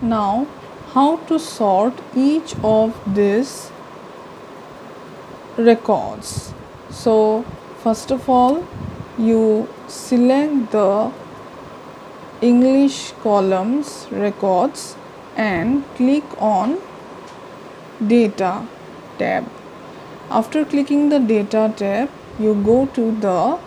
Now how to sort each of these records. So first of all, you select the English columns records and click on data tab. After clicking the data tab, you go to the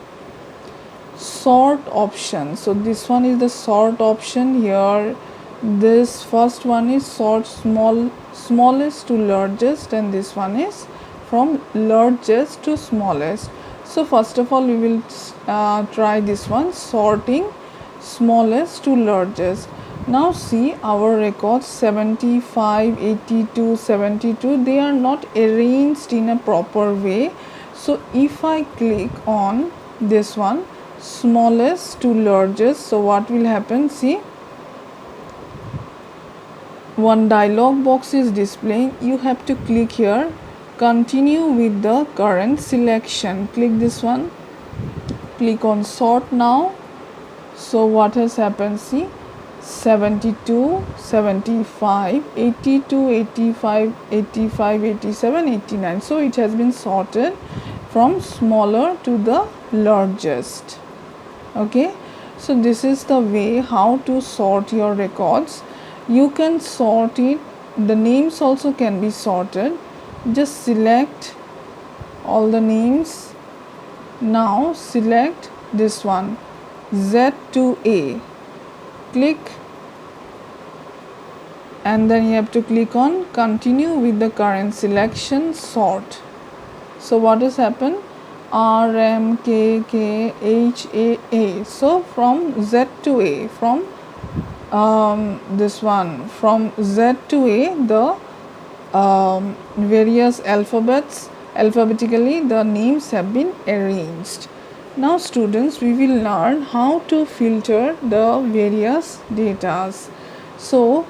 sort option. So this one is the sort option. Here this first one is sort smallest to largest, and this one is from largest to smallest. So first of all we will try this one, sorting smallest to largest. Now see our records 75, 82, 72, they are not arranged in a proper way. So if I click on this one, smallest to largest, so what will happen, see, one dialog box is displaying. You have to click here, continue with the current selection, click this one, click on sort now. So what has happened, see, 72, 75, 82, 85, 85, 87, 89. So it has been sorted from smaller to the largest. Okay, so this is the way how to sort your records. You can sort it, the names also can be sorted. Just select all the names. Now select this one, Z to A, click, and then you have to click on continue with the current selection, sort. So what has happened, R, M, K, K, H, A. So from Z to A, from this one, from Z to A, the various alphabetically the names have been arranged. Now students, we will learn how to filter the various datas. So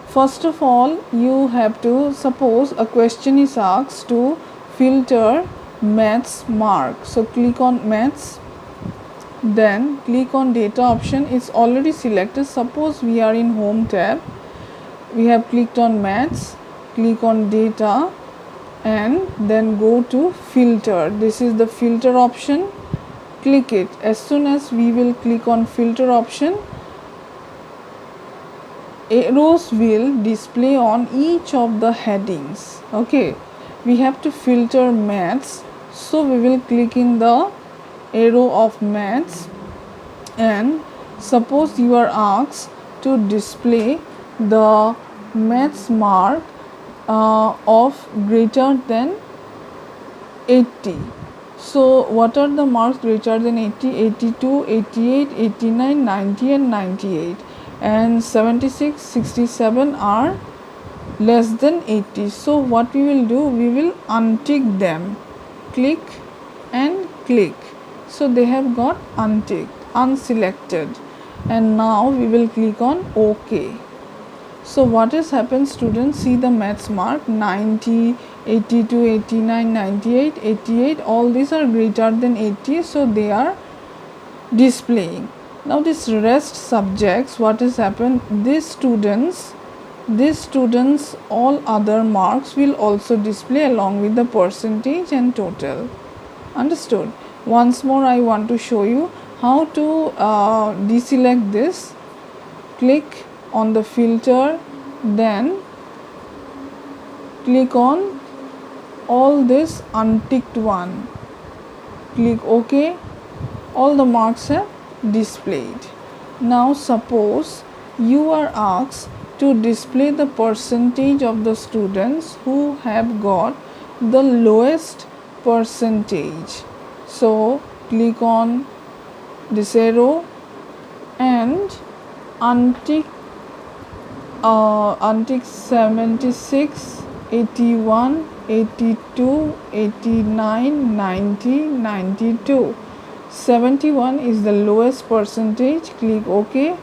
first of all, you have to, suppose a question is asked to filter maths mark. So click on maths, then click on data option. It's already selected. Suppose we are in home tab, we have clicked on maths, click on data, and then go to filter. This is the filter option, click it. As soon as we will click on filter option, arrows will display on each of the headings. Okay, we have to filter maths, so we will click in the arrow of maths, and suppose you are asked to display the maths mark of greater than 80. So what are the marks greater than 80? 82, 88, 89, 90 and 98, and 76, 67 are less than 80. So what we will do, we will untick them, click and click. So they have got unticked, unselected, and now we will click on OK. So what has happened, students, see the maths mark 90, 82, 89, 98, 88, all these are greater than 80, so they are displaying. Now this rest subjects, what has happened, these students, all other marks will also display along with the percentage and total. Understood? Once more I want to show you how to deselect this. Click on the filter, then click on all this unticked one, click OK, all the marks have displayed. Now suppose you are asked to display the percentage of the students who have got the lowest percentage. So click on this arrow and untick 76, 81, 82, 89, 90, 92. 71 is the lowest percentage, click OK.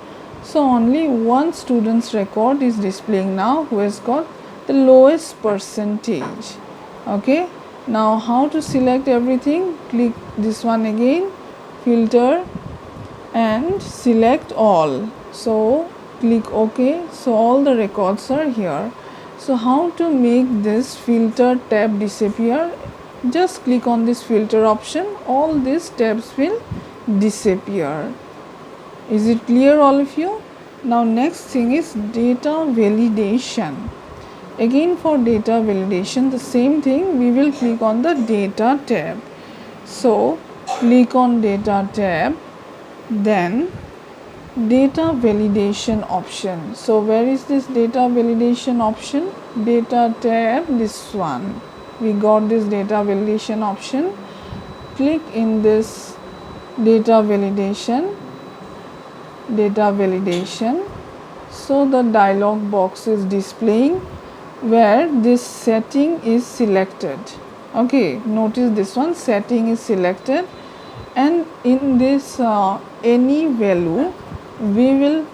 So only one student's record is displaying now who has got the lowest percentage. Okay, now how to select everything, click this one again, filter and select all. So click OK. So all the records are here. So how to make this filter tab disappear? Just click on this filter option, all these tabs will disappear. Is it clear, all of you? Now next thing is data validation. Again, for data validation, the same thing, we will click on the data tab. So click on data tab, then data validation option. So where is this data validation option? Data tab, this one. We got this data validation option. Click in this data validation. So the dialog box is displaying where this setting is selected. Okay, notice this one, setting is selected, and in this any value, we will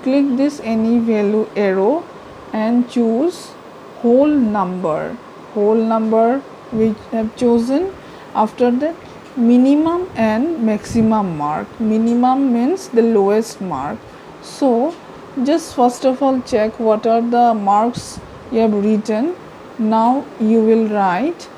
click this any value arrow and choose whole number which have chosen. After that, minimum and maximum mark. Minimum means the lowest mark. So just first of all check what are the marks you have written. Now you will write